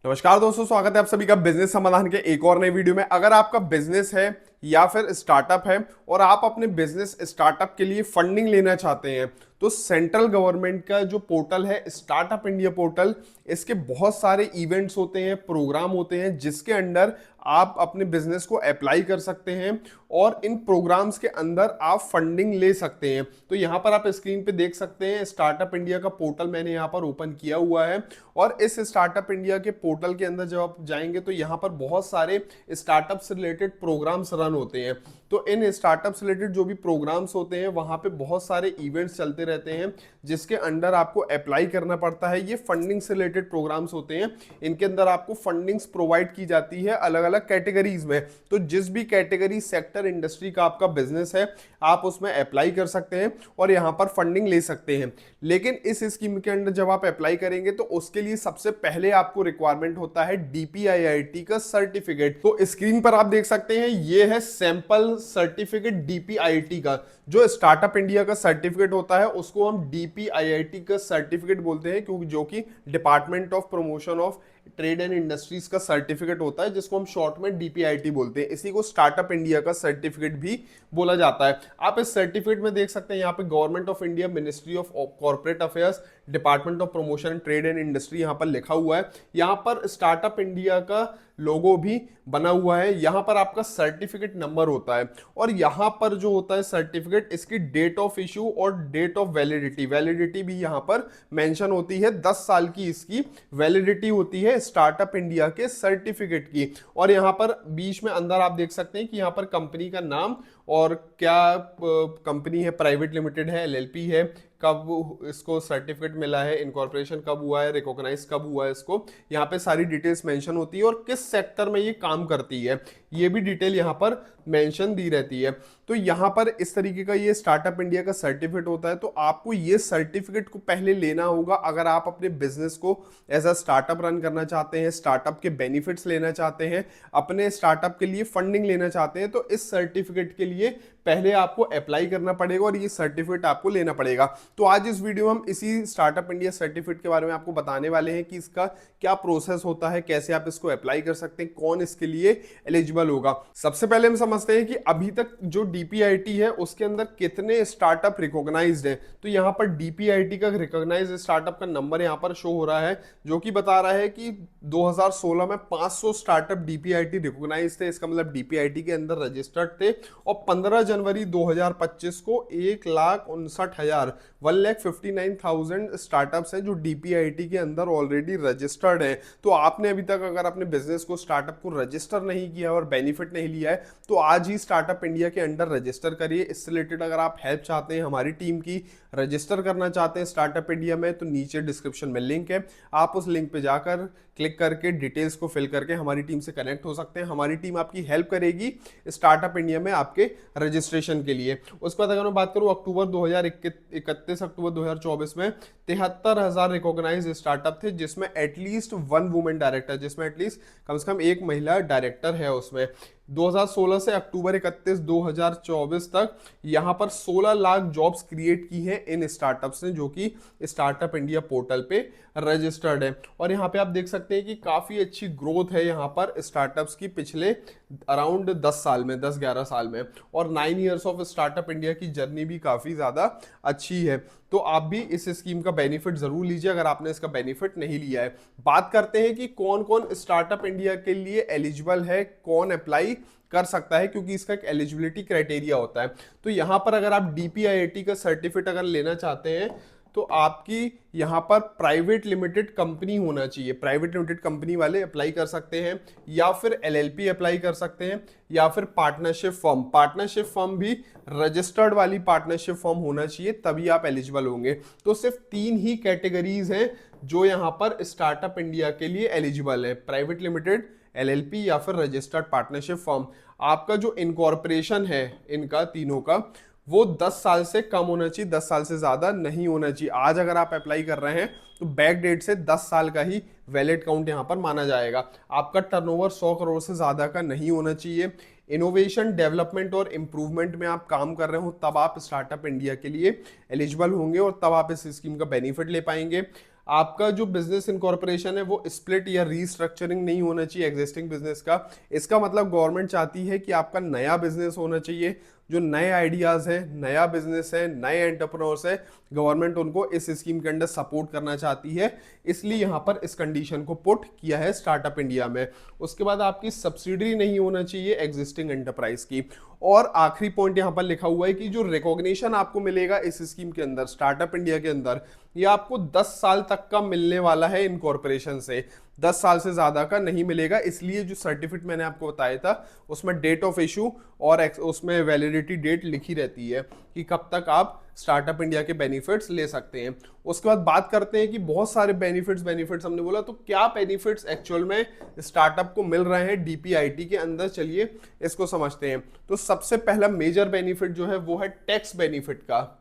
नमस्कार दोस्तों, स्वागत है आप सभी का बिजनेस समाधान के एक और नई वीडियो में। अगर आपका बिजनेस है या फिर स्टार्टअप है और आप अपने बिजनेस स्टार्टअप के लिए फंडिंग लेना चाहते हैं तो सेंट्रल गवर्नमेंट का जो पोर्टल है स्टार्टअप इंडिया पोर्टल, इसके बहुत सारे इवेंट्स होते हैं, प्रोग्राम होते हैं जिसके अंडर आप अपने बिजनेस को अप्लाई कर सकते हैं और इन प्रोग्राम्स के अंदर आप फंडिंग ले सकते हैं। तो यहाँ पर आप स्क्रीन पे देख सकते हैं स्टार्टअप इंडिया का पोर्टल मैंने यहाँ पर ओपन किया हुआ है और इस स्टार्टअप इंडिया के पोर्टल के अंदर जब आप जाएंगे तो यहाँ पर बहुत सारे स्टार्टअप से रिलेटेड प्रोग्राम्स रन होते हैं। तो इन स्टार्टअप से रिलेटेड जो भी प्रोग्राम्स होते हैं वहां पे बहुत सारे इवेंट्स चलते रहते हैं जिसके अंडर आपको अप्लाई करना पड़ता है। ये फंडिंग से रिलेटेड प्रोग्राम्स होते हैं, इनके अंदर आपको फंडिंग्स प्रोवाइड की जाती है अलग अलग कैटेगरीज में। तो जिस भी कैटेगरी सेक्टर इंडस्ट्री का आपका बिजनेस है आप उसमें अप्लाई कर सकते हैं और यहाँ पर फंडिंग ले सकते हैं। लेकिन इस स्कीम के अंदर जब आप अप्लाई करेंगे तो उसके लिए सबसे पहले आपको रिक्वायरमेंट होता है डीपीआईआईटी का सर्टिफिकेट। तो स्क्रीन पर आप देख सकते हैं ये है सैंपल सर्टिफिकेट डीपीआईआईटी का। जो स्टार्टअप इंडिया का सर्टिफिकेट होता है उसको हम डीपीआईआईटी का सर्टिफिकेट बोलते हैं, क्योंकि जो कि department of promotion of trade and industries का सर्टिफिकेट होता है जिसको हम शॉर्ट में डीपीआईटी बोलते हैं। इसी को स्टार्टअप इंडिया का सर्टिफिकेट भी बोला जाता है। आप इस सर्टिफिकेट में देख सकते हैं यहाँ पे government of India, ministry of corporate affairs, department of promotion trade and industry यहाँ पर लिखा हुआ है। यहाँ पर स्टार्टअप इंडिया का लोगो भी बना हुआ है। यहाँ पर आपका सर्टिफिकेट नंबर होता है और यहाँ पर जो होता है सर्टिफिकेट, इसकी डेट ऑफ इशू और डेट ऑफ वैलिडिटी भी यहाँ पर मेंशन होती है। 10 साल की इसकी वैलिडिटी होती है स्टार्टअप इंडिया के सर्टिफिकेट की। और यहाँ पर बीच में अंदर आप देख सकते हैं कि यहाँ पर कंपनी का नाम और क्या कंपनी है, प्राइवेट लिमिटेड है, एलएलपी है, कब इसको सर्टिफिकेट मिला है, इनकॉर्पोरेशन कब हुआ है, रिकॉग्नाइज कब हुआ है इसको, यहाँ पे सारी डिटेल्स मेंशन होती है और किस सेक्टर में ये काम करती है ये भी डिटेल यहाँ पर मेंशन दी रहती है। तो यहाँ पर इस तरीके का ये स्टार्टअप इंडिया का सर्टिफिकेट होता है। तो आपको ये सर्टिफिकेट को पहले लेना होगा अगर आप अपने बिजनेस को एज अ स्टार्टअप रन करना चाहते हैं, स्टार्टअप के बेनिफिट्स लेना चाहते हैं, अपने स्टार्टअप के लिए फंडिंग लेना चाहते हैं। तो इस सर्टिफिकेट के लिए पहले आपको अप्लाई करना पड़ेगा और ये सर्टिफिकेट आपको लेना पड़ेगा। तो आज इस वीडियो में हम इसी स्टार्टअप इंडिया सर्टिफिकेट के बारे में आपको बताने वाले हैं कि इसका क्या प्रोसेस होता है, कैसे आप इसको अप्लाई कर सकते हैं, कौन इसके लिए एलिजिबल होगा। सबसे पहले हम समझते हैं कि अभी तक जो डीपीआईटी है उसके अंदर कितने स्टार्टअप रिकॉग्नाइज्ड है। तो यहाँ पर डीपीआईटी का रिकॉग्नाइज्ड स्टार्टअप का नंबर यहाँ पर शो हो रहा है जो कि बता रहा है कि 2016 में 500 स्टार्टअप डीपीआईटी रिकॉग्नाइज थे। इसका मतलब डीपीआईटी के अंदर रजिस्टर्ड थे और 15 जनवरी 2025 को 1,59,000 स्टार्टअप्स हैं जो डीपीआईटी के अंदर ऑलरेडी रजिस्टर्ड है। तो आपने अभी तक अगर अपने बिजनेस को, स्टार्टअप को रजिस्टर नहीं किया और बेनिफिट नहीं लिया है तो आज ही स्टार्टअप इंडिया के अंडर रजिस्टर करिए। इससे रिलेटेड अगर आप हेल्प चाहते हैं हमारी टीम की, रजिस्टर करना चाहते हैं स्टार्टअप इंडिया में, तो नीचे डिस्क्रिप्शन में लिंक है, आप उस लिंक पे जाकर क्लिक करके डिटेल्स को फिल करके हमारी टीम से कनेक्ट हो सकते हैं। हमारी टीम आपकी हेल्प करेगी स्टार्टअप इंडिया में आपके रजिस्ट्रेशन के लिए। उसके बाद अगर मैं बात करूं अक्टूबर 2031 अक्टूबर 2024 में 73,000 रिकॉग्नाइज स्टार्टअप थे जिसमें एटलीस्ट 1 वुमेन डायरेक्टर, जिसमें एटलीस्ट कम से कम एक महिला डायरेक्टर है उसमें। 2016 से अक्टूबर 31 2024 तक यहाँ पर 16 लाख जॉब्स क्रिएट की हैं इन स्टार्टअप्स ने जो कि स्टार्टअप इंडिया पोर्टल पे रजिस्टर्ड है। और यहाँ पे आप देख सकते हैं कि काफ़ी अच्छी ग्रोथ है यहाँ पर स्टार्टअप्स की पिछले अराउंड 10 साल में, 10-11 साल में। और 9 ईयर्स ऑफ स्टार्टअप इंडिया की जर्नी भी काफ़ी ज़्यादा अच्छी है। तो आप भी इस स्कीम का बेनिफिट जरूर लीजिए अगर आपने इसका बेनिफिट नहीं लिया है। बात करते हैं कि कौन कौन स्टार्टअप इंडिया के लिए एलिजिबल है, कौन अप्लाई कर सकता है, क्योंकि इसका एक एलिजिबिलिटी क्राइटेरिया होता है। तो यहाँ पर अगर आप डीपीआईआईटी का सर्टिफिकेट अगर लेना चाहते हैं तो आपकी यहाँ पर प्राइवेट लिमिटेड कंपनी होना चाहिए। प्राइवेट लिमिटेड कंपनी वाले अप्लाई कर सकते हैं या फिर एलएलपी अप्लाई कर सकते हैं या फिर पार्टनरशिप फर्म। पार्टनरशिप फर्म भी रजिस्टर्ड वाली पार्टनरशिप फर्म होना चाहिए, तभी आप एलिजिबल होंगे। तो सिर्फ 3 ही कैटेगरीज हैं जो यहाँ पर स्टार्टअप इंडिया के लिए एलिजिबल है, प्राइवेट लिमिटेड, एलएलपी या फिर रजिस्टर्ड पार्टनरशिप फर्म। आपका जो इनकॉर्पोरेशन है इनका तीनों का वो 10 साल से कम होना चाहिए, 10 साल से ज्यादा नहीं होना चाहिए। आज अगर आप अप्लाई कर रहे हैं तो बैक डेट से 10 साल का ही वैलिड काउंट यहाँ पर माना जाएगा। आपका टर्नओवर 100 करोड़ से ज्यादा का नहीं होना चाहिए। इनोवेशन, डेवलपमेंट और इंप्रूवमेंट में आप काम कर रहे हो तब आप स्टार्टअप इंडिया के लिए एलिजिबल होंगे और तब आप इस स्कीम का बेनिफिट ले पाएंगे। आपका जो बिजनेस इनकॉर्पोरेशन है वो स्प्लिट या रीस्ट्रक्चरिंग नहीं होना चाहिए एग्जिस्टिंग बिजनेस का। इसका मतलब गवर्नमेंट चाहती है कि आपका नया बिजनेस होना चाहिए, जो नए आइडियाज हैं, नया बिजनेस है, नए एंटरप्रेन्योर्स है, गवर्नमेंट उनको इस स्कीम के अंदर सपोर्ट करना चाहती है, इसलिए यहां पर इस कंडीशन को पुट किया है स्टार्टअप इंडिया में। उसके बाद आपकी सब्सिडरी नहीं होना चाहिए एग्जिस्टिंग एंटरप्राइज की। और आखिरी पॉइंट यहां पर लिखा हुआ है कि जो रिकॉग्निशन आपको मिलेगा इस स्कीम के अंदर, स्टार्टअप इंडिया के अंदर, ये आपको 10 साल तक का मिलने वाला है इनकॉर्पोरेशन से, 10 साल से ज्यादा का नहीं मिलेगा। इसलिए जो सर्टिफिकेट मैंने आपको बताया था उसमें डेट ऑफ इशू और उसमें वैलिडिटी डेट लिखी रहती है कि कब तक आप स्टार्टअप इंडिया के बेनिफिट्स ले सकते हैं। उसके बाद बात करते हैं कि बहुत सारे बेनिफिट्स हमने बोला, तो क्या बेनिफिट्स एक्चुअल में स्टार्टअप को मिल रहे हैं डीपीआईटी के अंदर, चलिए इसको समझते हैं। तो सबसे पहला मेजर बेनिफिट जो है वो है टैक्स बेनिफिट का।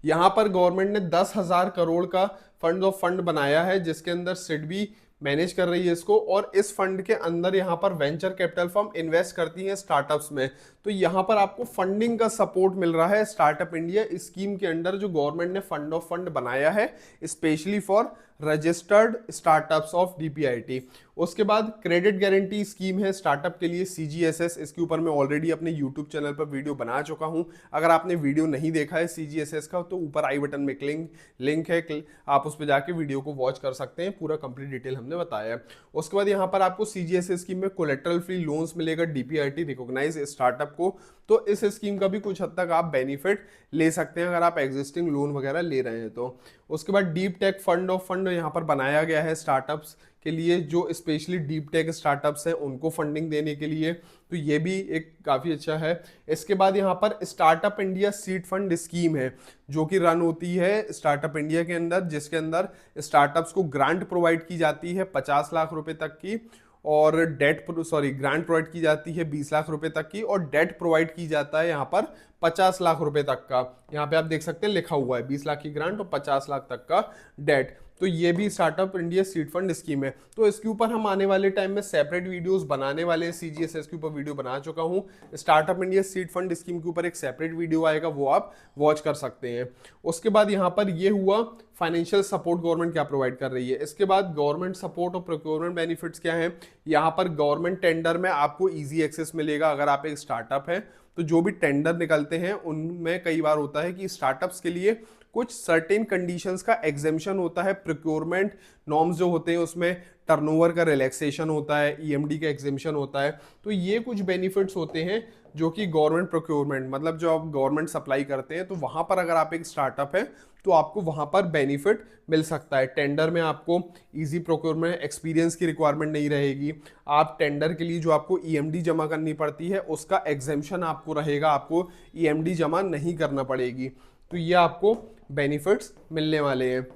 यहां पर गवर्नमेंट ने 10,000 करोड़ का फंड बनाया है जिसके अंदर सिडबी मैनेज कर रही है इसको, और इस फंड के अंदर यहां पर वेंचर कैपिटल फर्म इन्वेस्ट करती हैं स्टार्टअप्स में। तो यहां पर आपको फंडिंग का सपोर्ट मिल रहा है स्टार्टअप इंडिया स्कीम के अंडर, जो गवर्नमेंट ने फंड ऑफ फंड बनाया है specially for registered startups of DPIT. उसके बाद क्रेडिट गारंटी स्कीम है स्टार्टअप के लिए सीजीएसएस, इसके ऊपर मैं ऑलरेडी अपने यूट्यूब चैनल पर वीडियो बना चुका हूं। अगर आपने वीडियो नहीं देखा है सीजीएसएस का तो ऊपर आई बटन में लिंक है, आप उस पर जाके वीडियो को वॉच कर सकते हैं, पूरा कंप्लीट डिटेल हमने बताया है। उसके बाद यहाँ पर आपको सीजीएसएस स्कीम में कोलेटरल फ्री लोन्स मिलेगा डीपीआईटी रिकॉग्नाइज स्टार्टअप को, तो इस स्कीम का भी कुछ हद तक आप बेनिफिट ले सकते हैं अगर आप एग्जिस्टिंग लोन वगैरह ले रहे हैं तो। उसके बाद deep tech fund of fund यहाँ पर बनाया गया है स्टार्टअप्स के लिए, जो स्पेशली डीप टेक स्टार्टअप्स हैं उनको फंडिंग देने के लिए, तो ये भी एक काफ़ी अच्छा है। इसके बाद यहाँ पर startup India seed fund scheme है जो कि रन होती है स्टार्टअप इंडिया के अंदर, जिसके अंदर स्टार्टअप्स को ग्रांट प्रोवाइड की जाती है 50 लाख रुपए तक की, और ग्रांट प्रोवाइड की जाती है 20 लाख रुपए तक की, और डेट प्रोवाइड की जाता है यहाँ पर 50 लाख रुपए तक का। यहाँ पे आप देख सकते हैं लिखा हुआ है 20 लाख की ग्रांट और 50 लाख तक का डेट। तो ये भी startup India seed fund scheme है। तो इसके ऊपर हम आने वाले टाइम में सेपरेट वीडियोस बनाने वाले हैं, सीजीएसएस के ऊपर वीडियो बना चुका हूं, startup India seed fund scheme के ऊपर एक सेपरेट वीडियो आएगा, वो आप वॉच कर सकते हैं। उसके बाद यहाँ पर ये हुआ फाइनेंशियल सपोर्ट गवर्नमेंट क्या प्रोवाइड कर रही है। इसके बाद गवर्नमेंट सपोर्ट और प्रोक्योरमेंट बेनिफिट्स क्या है। यहाँ पर गवर्नमेंट टेंडर में आपको ईजी एक्सेस मिलेगा अगर आप एक स्टार्टअप है, तो जो भी टेंडर निकलते हैं उनमें कई बार होता है कि स्टार्टअप्स के लिए कुछ सर्टेन कंडीशंस का एग्जेम्पशन होता है, प्रोक्योरमेंट नॉर्म्स जो होते हैं उसमें टर्नओवर का रिलैक्सेशन होता है, ईएमडी का एग्जेम्पशन होता है। तो ये कुछ बेनिफिट्स होते हैं जो कि गवर्नमेंट प्रोक्योरमेंट, मतलब जो आप गवर्नमेंट सप्लाई करते हैं, तो वहां पर अगर आप एक स्टार्टअप है तो आपको वहां पर बेनिफिट मिल सकता है। टेंडर में आपको इजी प्रोक्योरमेंट एक्सपीरियंस की रिक्वायरमेंट नहीं रहेगी, आप टेंडर के लिए जो आपको ईएमडी जमा करनी पड़ती है उसका एग्जेम्पशन आपको रहेगा, आपको ईएमडी जमा नहीं करना पड़ेगी। तो ये आपको बेनिफिट्स मिलने वाले हैं।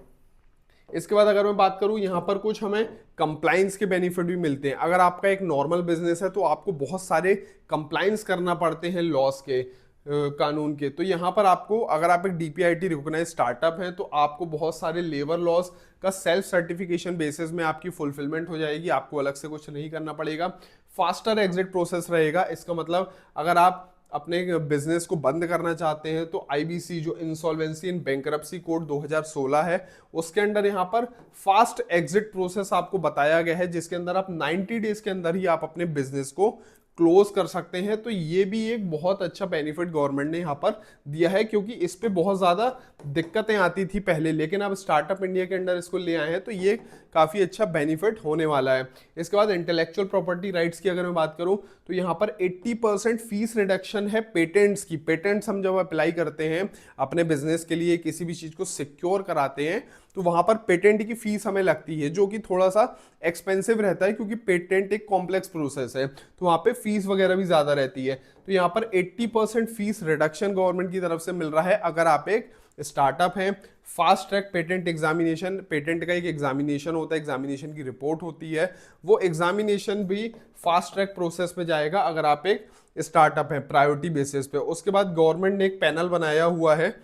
इसके बाद अगर मैं बात करूं, यहां पर कुछ हमें कंप्लाइंस के बेनिफिट भी मिलते हैं। अगर आपका एक नॉर्मल बिजनेस है तो आपको बहुत सारे कंप्लाइंस करना पड़ते हैं लॉस के, कानून के। तो यहाँ पर आपको, अगर आप एक डीपीआईटी रिकॉग्नाइज स्टार्टअप है तो आपको बहुत सारे लेबर लॉस का सेल्फ सर्टिफिकेशन बेसिस में आपकी फुलफिलमेंट हो जाएगी, आपको अलग से कुछ नहीं करना पड़ेगा। फास्टर एग्जिट प्रोसेस रहेगा। इसका मतलब अगर आप अपने बिजनेस को बंद करना चाहते हैं तो आईबीसी, जो इंसॉल्वेंसी एंड बैंकरप्सी कोड 2016 है, उसके अंदर यहाँ पर फास्ट एग्जिट प्रोसेस आपको बताया गया है, जिसके अंदर आप 90 डेज के अंदर ही आप अपने बिजनेस को क्लोज कर सकते हैं। तो ये भी एक बहुत अच्छा बेनिफिट गवर्नमेंट ने यहाँ पर दिया है, क्योंकि इस पे बहुत ज़्यादा दिक्कतें आती थी पहले, लेकिन अब स्टार्टअप इंडिया के अंदर इसको ले आए हैं तो ये काफ़ी अच्छा बेनिफिट होने वाला है। इसके बाद इंटेलेक्चुअल प्रॉपर्टी राइट्स की अगर मैं बात करूं तो यहाँ पर 80% फीस रिडक्शन है पेटेंट्स की। पेटेंट्स हम जब अप्लाई करते हैं अपने बिजनेस के लिए, किसी भी चीज़ को सिक्योर कराते हैं, तो वहां पर पेटेंट की फीस हमें लगती है, जो कि थोड़ा सा एक्सपेंसिव रहता है, क्योंकि पेटेंट एक कॉम्प्लेक्स प्रोसेस है, तो वहां पे फीस वगैरह भी ज्यादा रहती है। तो यहाँ पर 80% फीस रिडक्शन गवर्नमेंट की तरफ से मिल रहा है अगर आप एक स्टार्टअप है। Fast track patent examination, patent का एक एग्जामिनेशन होता है, एग्जामिनेशन की रिपोर्ट होती है, वो एग्जामिनेशन भी फास्ट ट्रैक प्रोसेस में जाएगा अगर आप एक स्टार्टअप है प्रायोरिटी बेसिस पे। उसके बाद गवर्नमेंट ने एक पैनल बनाया हुआ है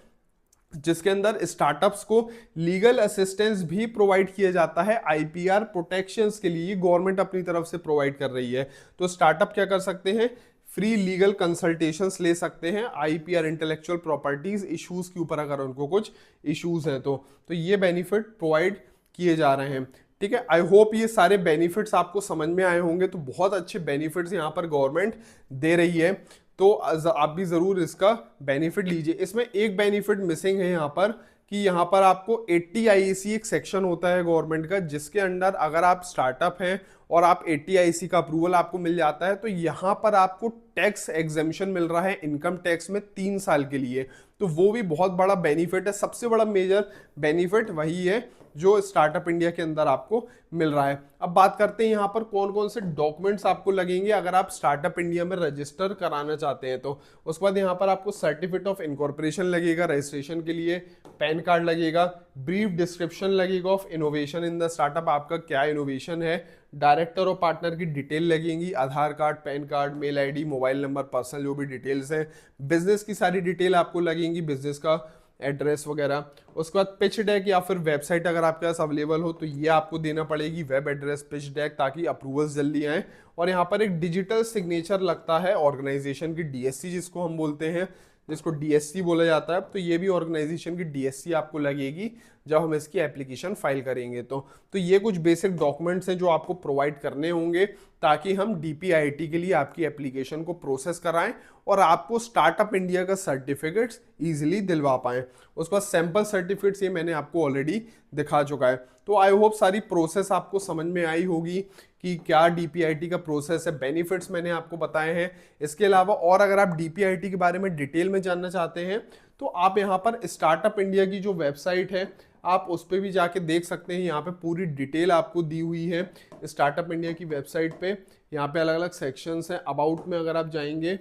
जिसके अंदर स्टार्टअप्स को लीगल असिस्टेंस भी प्रोवाइड किया जाता है। आईपीआर प्रोटेक्शंस के लिए गवर्नमेंट अपनी तरफ से प्रोवाइड कर रही है। तो स्टार्टअप क्या कर सकते हैं, फ्री लीगल कंसल्टेशंस ले सकते हैं आईपीआर इंटेलेक्चुअल प्रॉपर्टीज इश्यूज के ऊपर, अगर उनको कुछ इश्यूज हैं तो ये बेनिफिट प्रोवाइड किए जा रहे हैं। ठीक है, आई होप ये सारे बेनिफिट्स आपको समझ में आए होंगे। तो बहुत अच्छे बेनिफिट्स यहाँ पर गवर्नमेंट दे रही है, तो आप भी जरूर इसका बेनिफिट लीजिए। इसमें एक बेनिफिट मिसिंग है यहाँ पर, कि यहाँ पर आपको 80 आईएसी एक सेक्शन होता है गवर्नमेंट का, जिसके अंडर अगर आप स्टार्टअप हैं और आप 80 आईएसी का अप्रूवल आपको मिल जाता है, तो यहाँ पर आपको टैक्स एग्जेम्पशन मिल रहा है इनकम टैक्स में 3 साल के लिए। तो वो भी बहुत बड़ा बेनिफिट है। सबसे बड़ा मेजर बेनिफिट वही है जो स्टार्टअप इंडिया के अंदर आपको मिल रहा है। अब बात करते हैं यहाँ पर कौन कौन से डॉक्यूमेंट्स आपको लगेंगे अगर आप स्टार्टअप इंडिया में रजिस्टर कराना चाहते हैं। तो उसके बाद यहाँ पर आपको सर्टिफिकेट ऑफ इनकॉर्पोरेशन लगेगा रजिस्ट्रेशन के लिए, पैन कार्ड लगेगा, ब्रीफ डिस्क्रिप्शन लगेगा of innovation in the startup, आपका क्या इनोवेशन है, डायरेक्टर और पार्टनर की डिटेल लगेंगी, Aadhaar card, PAN card, mail ID, mobile number, personal जो भी डिटेल्स हैं, बिजनेस की सारी डिटेल आपको लगेंगी, बिजनेस का एड्रेस वगैरह। उसके बाद पिच डेक या फिर वेबसाइट अगर आपके पास अवेलेबल हो तो ये आपको देना पड़ेगी, वेब एड्रेस, पिच डेक, ताकि अप्रूवल्स जल्दी आए। और यहाँ पर एक डिजिटल सिग्नेचर लगता है ऑर्गेनाइजेशन की, डीएससी जिसको हम बोलते हैं, जिसको डीएससी बोला जाता है। तो ये भी ऑर्गेनाइजेशन की डीएससी आपको लगेगी जब हम इसकी एप्लीकेशन फाइल करेंगे। तो ये कुछ बेसिक डॉक्यूमेंट्स हैं जो आपको प्रोवाइड करने होंगे, ताकि हम डीपीआईटी के लिए आपकी एप्लीकेशन को प्रोसेस कराएं और आपको स्टार्टअप इंडिया का सर्टिफिकेट्स इजीली दिलवा पाएं। उसके बाद सैंपल सर्टिफिकेट्स ये मैंने आपको ऑलरेडी दिखा चुका है। तो आई होप सारी प्रोसेस आपको समझ में आई होगी कि क्या डीपीआईटी का प्रोसेस है, बेनिफिट्स मैंने आपको बताए हैं। इसके अलावा और अगर आप डीपीआईटी के बारे में डिटेल में जानना चाहते हैं तो आप यहाँ पर स्टार्टअप इंडिया की जो वेबसाइट है आप उस पर भी जाके देख सकते हैं। यहाँ पे पूरी डिटेल आपको दी हुई है स्टार्टअप इंडिया की वेबसाइट पे। यहाँ पे अलग अलग सेक्शंस हैं। अबाउट में अगर आप जाएंगे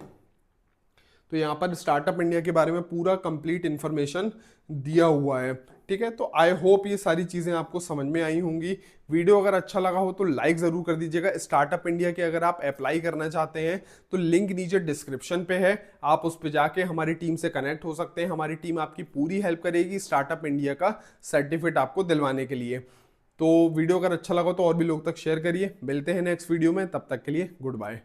तो यहाँ पर स्टार्टअप इंडिया के बारे में पूरा कंप्लीट इंफॉर्मेशन दिया हुआ है। ठीक है, तो आई होप ये सारी चीज़ें आपको समझ में आई होंगी। वीडियो अगर अच्छा लगा हो तो लाइक ज़रूर कर दीजिएगा। स्टार्टअप इंडिया के अगर आप अप्लाई करना चाहते हैं तो लिंक नीचे डिस्क्रिप्शन पे है, आप उस पर जाके हमारी टीम से कनेक्ट हो सकते हैं। हमारी टीम आपकी पूरी हेल्प करेगी स्टार्टअप इंडिया का सर्टिफिकेट आपको दिलवाने के लिए। तो वीडियो अगर अच्छा लगा तो और भी लोग तक शेयर करिए। मिलते हैं नेक्स्ट वीडियो में, तब तक के लिए गुड बाय।